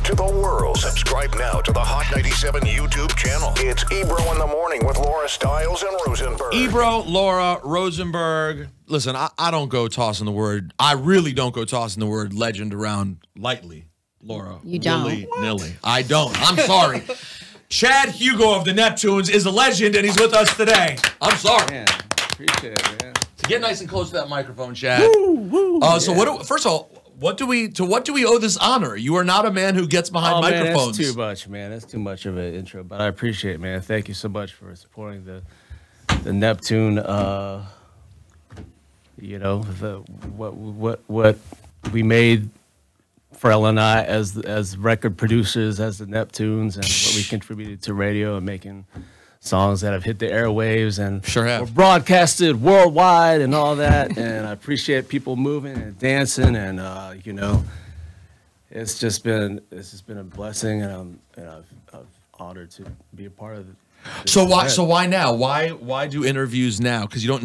to the world. Subscribe now to the Hot 97 YouTube channel. It's Ebro in the Morning with Laura Stylez and Rosenberg. Ebro, Laura, Rosenberg. Listen, I don't go tossing the word. I really don't go tossing the word legend around lightly, Laura. You don't? Willy-nilly. I don't. I'm sorry. Chad Hugo of the Neptunes is a legend, and he's with us today. I'm sorry. Man, appreciate it, man. So get nice and close to that microphone, Chad. So what? First of all, what do we owe this honor? You are not a man who gets behind microphones. Man, that's too much, man. That's too much of an intro, but I appreciate it, man. Thank you so much for supporting the Neptune. You know, what we made. Pharrell and I, as record producers, as the Neptunes, and what we contributed to radio and making songs that have hit the airwaves and were broadcasted worldwide and all that. And I appreciate people moving and dancing, and you know, it's just been a blessing, and I'm honored to be a part of it. So why now? Why do interviews now? Because you're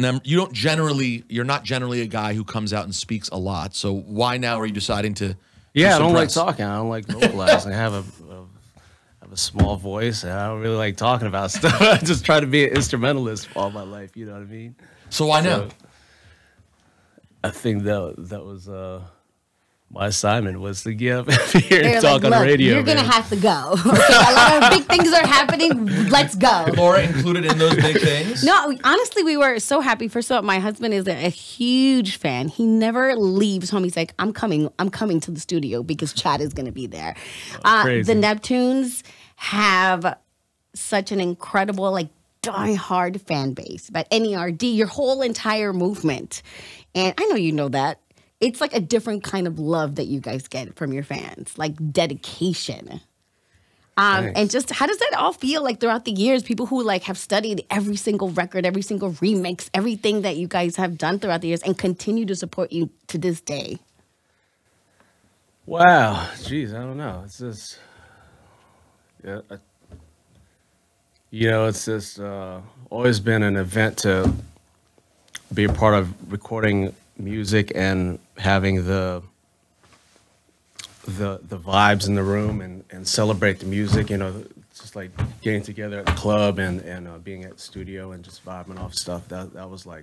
not generally a guy who comes out and speaks a lot. So why now are you deciding to? Yeah, I don't like talking. I don't like vocalizing. I have a small voice, and I don't really like talking about stuff. I just try to be an instrumentalist all my life. You know what I mean? So why now? I think that was my assignment was to get up here and talk on the radio. You're gonna have to go. Okay, a lot of big things are happening. Let's go. Laura included in those big things? No, honestly, we were so happy. First of all, my husband is a huge fan. He never leaves home. He's like, I'm coming to the studio because Chad is gonna be there. The Neptunes have such an incredible, like, die-hard fan base. But NERD, your whole entire movement, and I know you know that. It's like a different kind of love that you guys get from your fans, like dedication. And just how does that all feel like throughout the years? People who like have studied every single record, every single remix, everything that you guys have done throughout the years and continue to support you to this day. Wow. Jeez, I don't know. It's just, yeah, you know, it's just always been an event to be a part of recording music and having the vibes in the room and celebrate the music, you know, just like getting together at the club and being at the studio and just vibing off stuff. That was like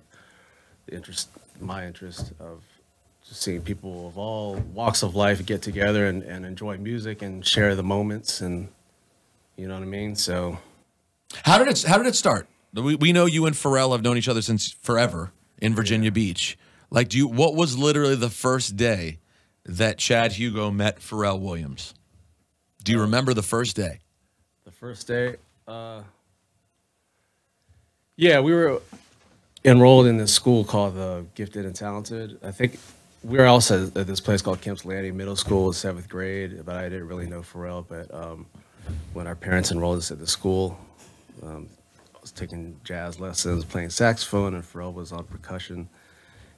my interest of just seeing people of all walks of life get together and enjoy music and share the moments, and you know what I mean. So how did it start? We know you and Pharrell have known each other since forever in Virginia Beach. Like, what was literally the first day that Chad Hugo met Pharrell Williams? Do you remember the first day? The first day? Yeah, we were enrolled in this school called the Gifted and Talented. I think we were also at this place called Kemp's Landing Middle School in 7th grade, but I didn't really know Pharrell. But when our parents enrolled us at the school, I was taking jazz lessons, playing saxophone, and Pharrell was on percussion.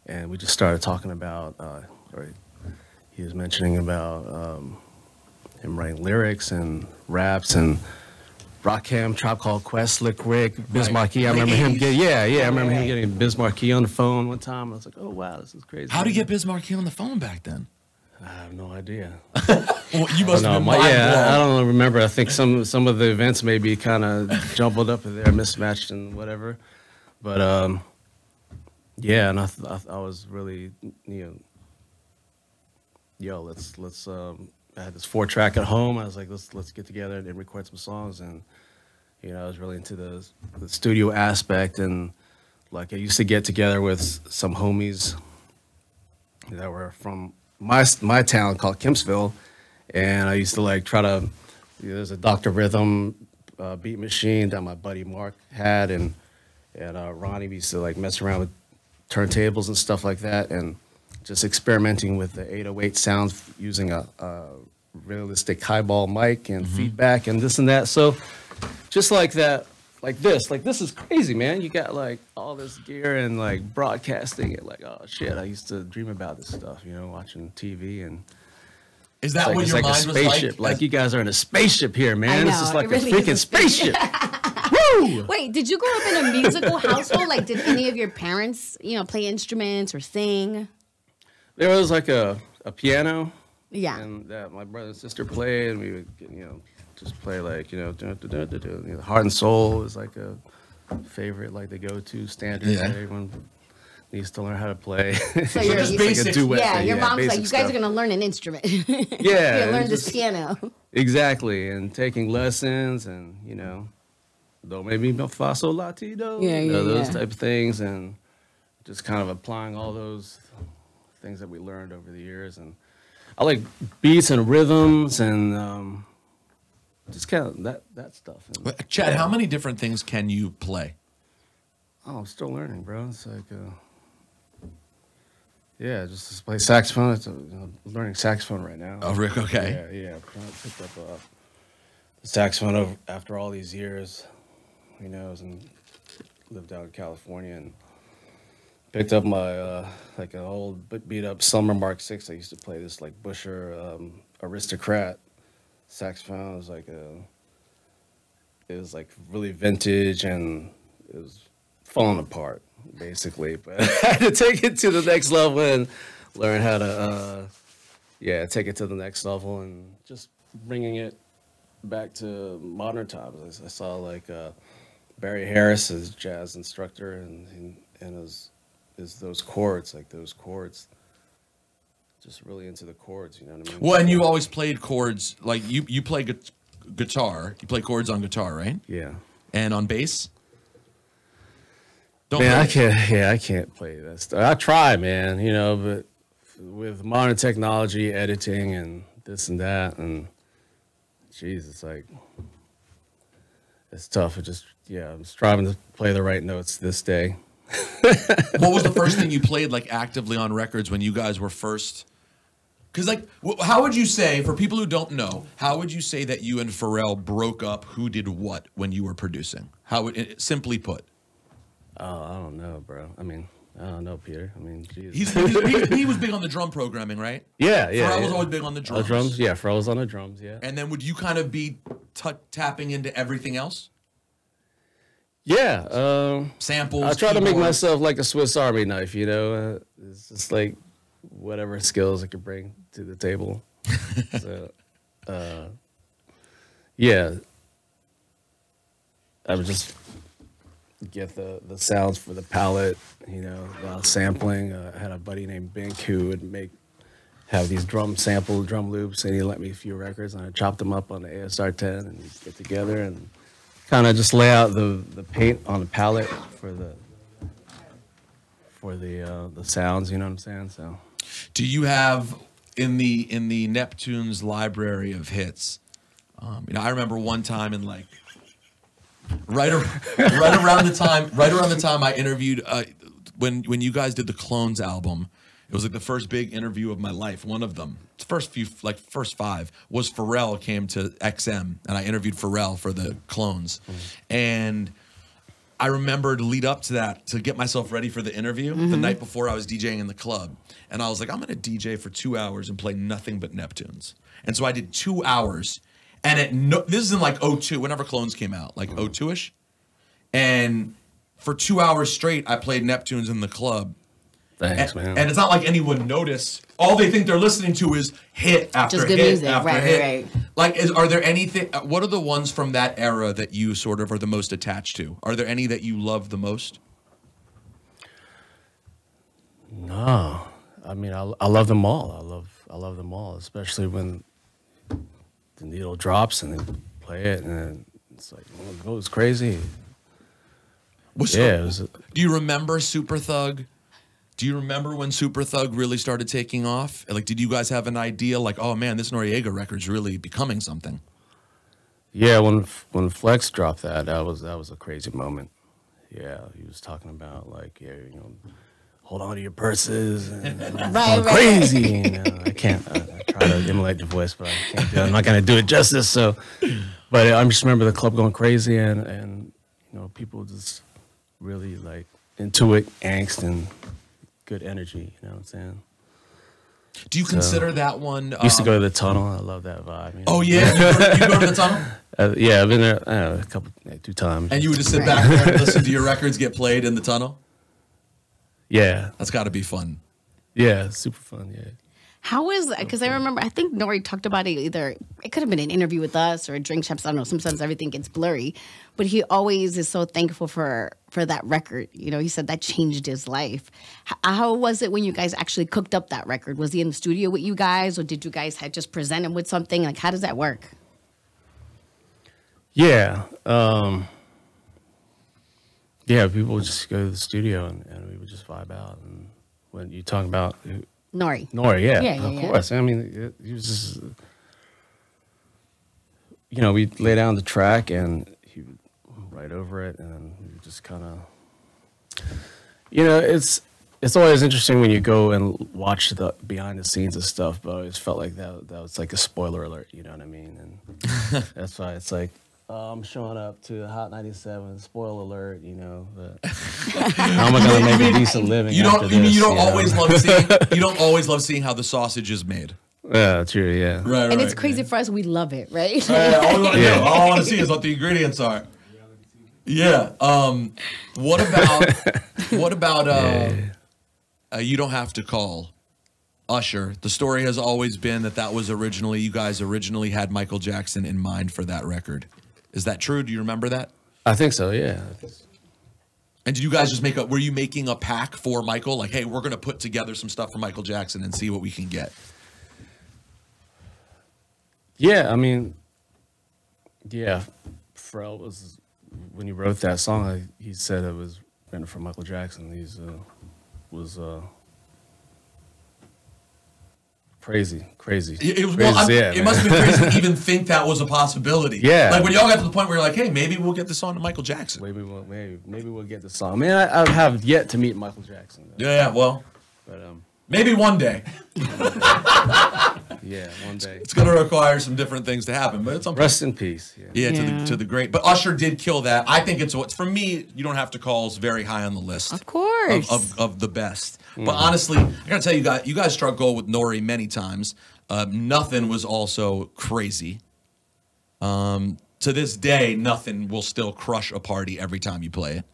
And we just started talking about, or he was mentioning about him writing lyrics and raps and Rakim, Tribe Called Quest, Slick Rick, Biz Markie. I remember him getting, I remember him getting Biz Markie on the phone one time. I was like, oh wow, this is crazy. How did you get Biz Markie on the phone back then? I have no idea. Well, you must have been I don't remember. I think some of the events may be kind of jumbled up in there, mismatched and whatever. But yeah, and I was really, you know, let's I had this 4-track at home. I was like, let's get together and record some songs, and you know, I was really into the studio aspect, and like I used to get together with some homies that were from my town called Kempsville, and I used to like try to, you know, there's a Dr. Rhythm beat machine that my buddy Mark had, and Ronnie used to like mess around with turntables and stuff like that, and just experimenting with the 808 sounds using a realistic highball mic and feedback and this and that. So just like that, like this is crazy, man. You got like all this gear and like broadcasting it, like, oh shit, I used to dream about this stuff, you know, watching TV. And is that what your mind was like? Like you guys are in a spaceship here, man. This is like really a freaking spaceship. Woo! Wait, did you grow up in a musical household? Like, did any of your parents, you know, play instruments or sing? There was like a piano Yeah. And that my brother and sister played, and we would, just play like, Heart and Soul is like a favorite, like the go-to standard that everyone needs to learn how to play. So you're just basic. like a duet. Yeah, your mom's like, you guys are gonna learn an instrument. Yeah, learn the piano. Exactly, and taking lessons, and do me mi fa sol la ti do. Those type of things, and just kind of applying all those things that we learned over the years. And I like beats and rhythms, and just kind of that stuff. And, Chad, how many different things can you play? Oh, I'm still learning, bro. It's like, just to play saxophone. I'm learning saxophone right now. Oh, Rick, okay. Yeah. I picked up the saxophone after all these years, and lived out in California, and picked up my like an old beat up Summer Mark 6. I used to play this like Busher Aristocrat saxophone. It was like really vintage, and it was falling apart basically. But I had to take it to the next level and learn how to take it to the next level, and just bringing it back to modern times. I saw like Barry Harris as jazz instructor, and is those chords, just really into the chords, you know what I mean? Well, and you always played chords, like you play guitar, you play chords on guitar, right? Yeah. And on bass? I can't play that stuff. I try, man, but with modern technology, editing and this and that, and geez, it's tough. I'm striving to play the right notes this day. What was the first thing you played like actively on records when you guys were first? Because like, how would you say, for people who don't know, how would you say that you and Pharrell broke up who did what when you were producing? How would, simply put? Oh, I don't know, bro. I mean, I don't know, Peter. I mean, geez. He was big on the drum programming, right? Yeah. Pharrell was always big on the drums. Pharrell was on the drums, yeah. And then would you kind of be tapping into everything else? Yeah. Samples. I try to make myself like a Swiss Army knife, it's just like whatever skills I could bring to the table. So, I would just get the sounds for the palette, while sampling. I had a buddy named Bink who would have these drum loops, and he let me a few records, and I chopped them up on the ASR 10, and we'd get together and kind of just lay out the paint on the palette for the sounds, you know what I'm saying? So, do you have in the Neptunes library of hits? I remember one time in like right around the time I interviewed when you guys did the Clones album. It was like the first big interview of my life. One of them, first 5, was Pharrell came to XM, and I interviewed Pharrell for the Clones. And I remembered lead up to that to get myself ready for the interview. The night before I was DJing in the club, and I was like, I'm gonna DJ for 2 hours and play nothing but Neptunes. And so I did 2 hours, and this is in like 02, whenever Clones came out, like 02-ish. And for 2 hours straight, I played Neptunes in the club. Thanks, man. And it's not like anyone noticed. All they think they're listening to is hit after just good hit music. after Right, hit. right. Like, are there anything? What are the ones from that era that you sort of are the most attached to? Are there any that you love the most? No, I mean I love them all. I love them all, especially when the needle drops and they play it, and it's like, it goes crazy. Do you remember Superthug? Do you remember when Superthug really started taking off? Like, did you guys have an idea like, oh man, this Noriega record's really becoming something? Yeah, when Flex dropped that was a crazy moment. Yeah, he was talking about like, hold on to your purses and Right. crazy. I can't. I try to emulate the voice, but I can't do it. I'm not gonna do it justice. So, but I just remember the club going crazy, and people just really like into it, angst and good energy, you know what I'm saying? Do you consider that one? Used to go to the tunnel. I love that vibe. Oh yeah, you go to the tunnel? Yeah, I've been there 2 times. And you would just sit back there and listen to your records get played in the tunnel? Yeah, That's got to be fun. yeah, super fun. Yeah. How is that? Because I remember, I think Nori talked about it either, it could have been an interview with us or a drink champs. I don't know. Sometimes everything gets blurry. But he always is so thankful for that record. You know, he said that changed his life. How was it when you guys actually cooked up that record? Was he in the studio with you guys, or did you guys just present him with something? Like, how does that work? Yeah. Yeah, people would just go to the studio and we would just vibe out. And when you talk about Nori, yeah, of course. I mean, he was just, you know, we'd lay down the track and he would write over it, and we would just kind of, you know, it's always interesting when you go and watch the behind the scenes of stuff, but I always felt like that was like a spoiler alert, you know what I mean? And that's why it's like, I'm showing up to Hot 97, spoiler alert, you know, but how am I going to make a decent living after this? You don't always love seeing how the sausage is made. Yeah, true, yeah. Right, and it's crazy for us. We love it, right? All I want to see is what the ingredients are. Yeah. What about You Don't Have to Call, Usher? The story has always been that was originally, you guys originally had Michael Jackson in mind for that record. Is that true? Do you remember that? I think so, yeah. And did you guys just were you making a pack for Michael? Like, hey, we're going to put together some stuff for Michael Jackson and see what we can get. Yeah, I mean, yeah, Pharrell was, when he wrote that song, he said it was written for Michael Jackson. He was crazy. It must have been crazy to even think that was a possibility. Yeah. Like when y'all got to the point where you're like, hey, maybe we'll get this song to Michael Jackson. Maybe we'll get this song. I mean, I have yet to meet Michael Jackson. Yeah, well, but maybe one day. Yeah, one day. It's going to require some different things to happen, but it's something. Rest in peace. Yeah. To the great. But Usher did kill that. I think it's for me. You Don't Have to Call is very high on the list. Of course. Of the best. Mm-hmm. But honestly, I got to tell you guys struck gold with Nori many times. Nothing was also crazy. To this day, Nothing will still crush a party every time you play it.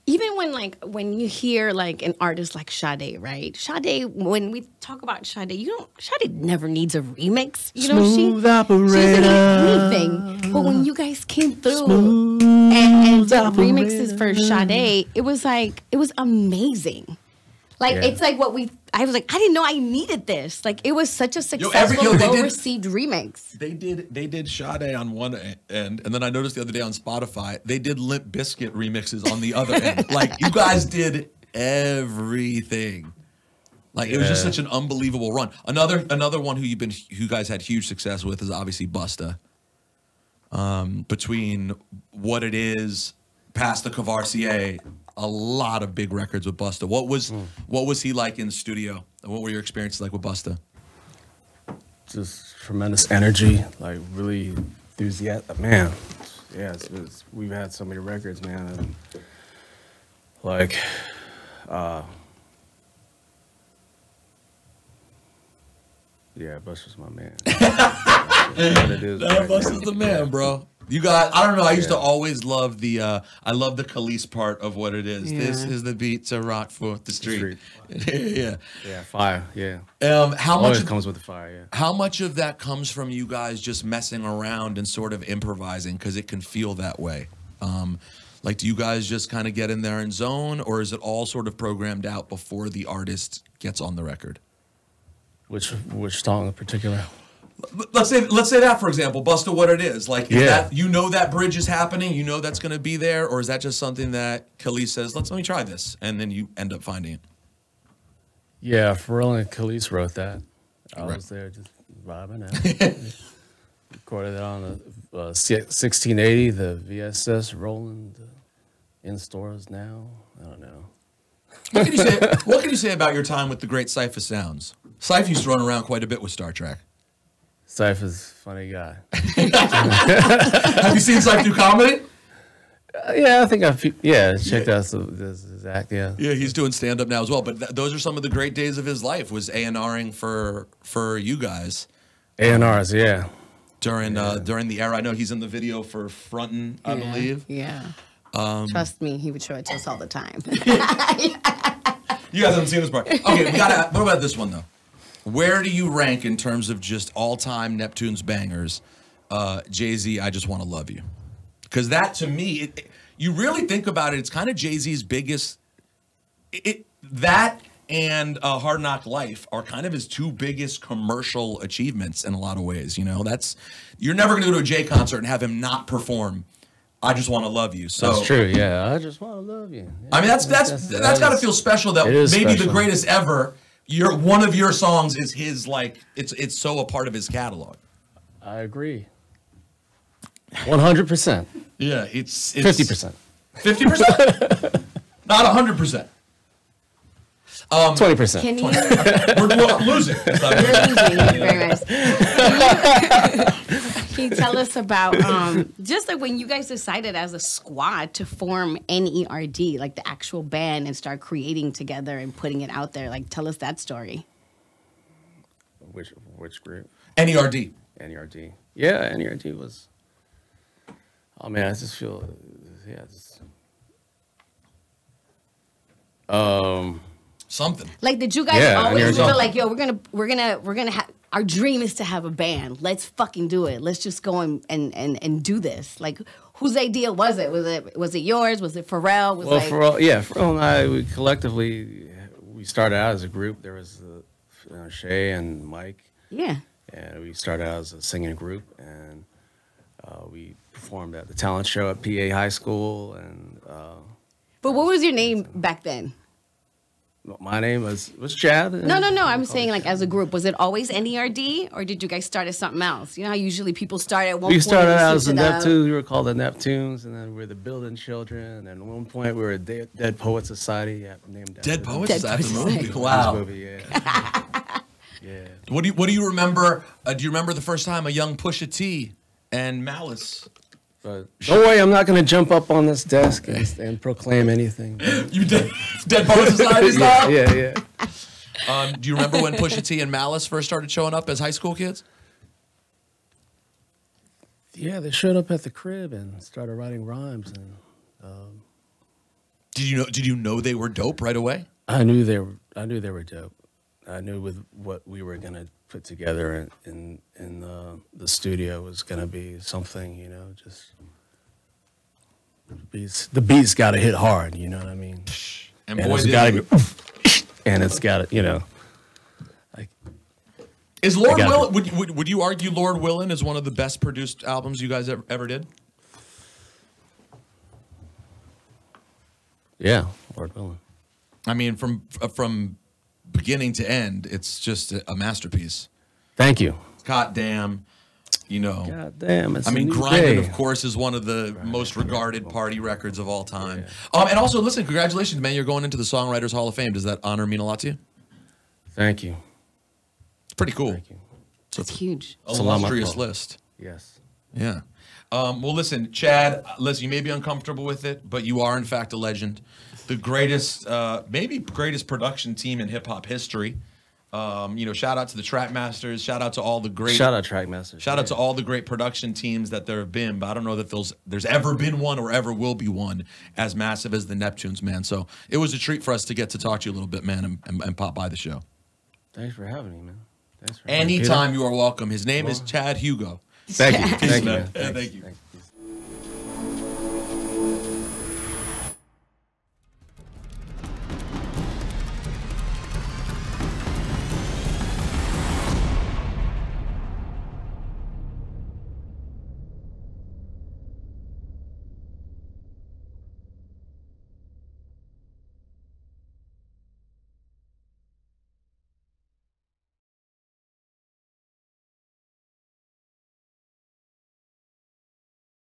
Even when you hear like an artist like Sade, right? Sade, when we talk about Sade, Sade never needs a remix. You know, she doesn't need anything. But when you guys came through and did remixes for Sade, it was amazing. Like it's like I was like, I didn't know I needed this. Like it was such a successful, well-received remix. They did Sade on one end, and then I noticed the other day on Spotify they did Limp Bizkit remixes on the other end. Like you guys did everything. Like it was just such an unbelievable run. Another one who you guys had huge success with is obviously Busta. Between What It Is, past the Courvoisier, a lot of big records with Busta. What was he like in the studio? What were your experiences like with Busta? Just tremendous energy, like really enthusiastic. Man, yeah, we've had so many records, man. And like, yeah, Busta's my man. Busta's the man, bro. You got, I don't know, I used to always love I love the Khalees part of What It Is. Yeah. This is the beat to rock for the street. Yeah, fire, yeah. How always much comes with the fire, yeah. How much of that comes from you guys just messing around and sort of improvising, because it can feel that way? Like, do you guys just kind of get in there and zone, or is it all sort of programmed out before the artist gets on the record? Which song in particular? Let's say that, for example, Busta, What It Is. Like, is that, you know, that bridge is happening, you know that's going to be there, or is that just something that Khalees says, let me try this, and then you end up finding it? Yeah, Pharrell and Khalees wrote that. I was there just vibing out. Recorded it on the 1680, the VSS rolling in stores now. I don't know. What can you say about your time with the great Cypher Sounds? Cypher used to run around quite a bit with Star Trek. Cypher's a funny guy. Have you seen Cypher do comedy? Yeah, I think checked out his act, yeah. Yeah, he's doing stand-up now as well. But those are some of the great days of his life, was A&Ring for you guys. A&Rs, yeah. During the era. I know he's in the video for Frontin', I believe. Yeah. Trust me, he would show it to us all the time. You guys haven't seen this part. Okay, what about this one, though? where do you rank in terms of just all-time Neptunes bangers? Jay-Z, I Just Want to Love You. Because that, to me, you really think about it, it's kind of Jay-Z's biggest... That and Hard Knock Life are kind of his two biggest commercial achievements in a lot of ways. You know, you're never going to go to a Jay concert and have him not perform I Just Want to Love You. So that's true. Yeah, I just want to love you. Yeah, I mean, that's got to feel special. That maybe special. The greatest ever. One of your songs is his. Like it's so a part of his catalog. I agree. 100%. Yeah, it's 50%. 50%. Not 100%. 20%. Can you? We're losing. You're losing very much. Can you tell us about just like when you guys decided as a squad to form NERD, like the actual band, and start creating together and putting it out there? Like, tell us that story. Which group? NERD. NERD. Yeah, NERD was. Oh man, I just feel. Yeah. Something. Like, did you guys always feel like, yo, we're gonna have, our dream is to have a band. Let's fucking do it. Let's just go and do this. Like, whose idea was it? Was it yours? Was it Pharrell? Pharrell and I, we collectively, we started out as a group. There was Shay and Mike. Yeah. And we started out as a singing group, and we performed at the talent show at PA High School. And but what was your name back then? My name was Chad. No. I'm saying, like, as a group, was it always NERD, or did you guys start as something else? You know how usually people start at one point. We started out as the Neptunes. We were called the Neptunes, and then we were the Building Children. And at one point, we were a Dead Poet Society. Yeah, named Dead Poet Society. That's the movie. Wow. Movie, yeah. Yeah. What do you remember? Do you remember the first time a young Pusha T and Malice? But don't worry, I'm not going to jump up on this desk and proclaim anything. You did Dead Poet Society style? Yeah. Do you remember when Pusha T and Malice first started showing up as high school kids? Yeah, they showed up at the crib and started writing rhymes. And did you know they were dope right away? I knew they were dope. I knew with what we were gonna put together in the studio was gonna be something, you know, just the beat's got to hit hard, you know what I mean? And boy, it's got to go, and it's got to, you know. Like, is Lord Willin? Would you argue Lord Willin is one of the best produced albums you guys ever did? Yeah, Lord Willin. I mean, from beginning to end, it's just a masterpiece. Thank you. God damn, you know. God damn. I mean, Grindin', of course, is one of the most regarded party records of all time. Yeah. And also, listen, congratulations, man. You're going into the Songwriters Hall of Fame. Does that honor mean a lot to you? Thank you. It's pretty cool. Thank you. It's huge. A illustrious list. Yes. Yeah. Well, listen, Chad, you may be uncomfortable with it, but you are, in fact, a legend. The greatest, maybe greatest production team in hip-hop history. Shout out to the Trackmasters. Shout out to all the great... Shout out Trackmasters. Shout out to all the great production teams that there have been, but I don't know that there's ever been one or ever will be one as massive as the Neptunes, man. So it was a treat for us to get to talk to you a little bit, man, and pop by the show. Thanks for having me, man. Anytime you are welcome. His name is Chad Hugo. Thank you. Thank you, man. Thank you.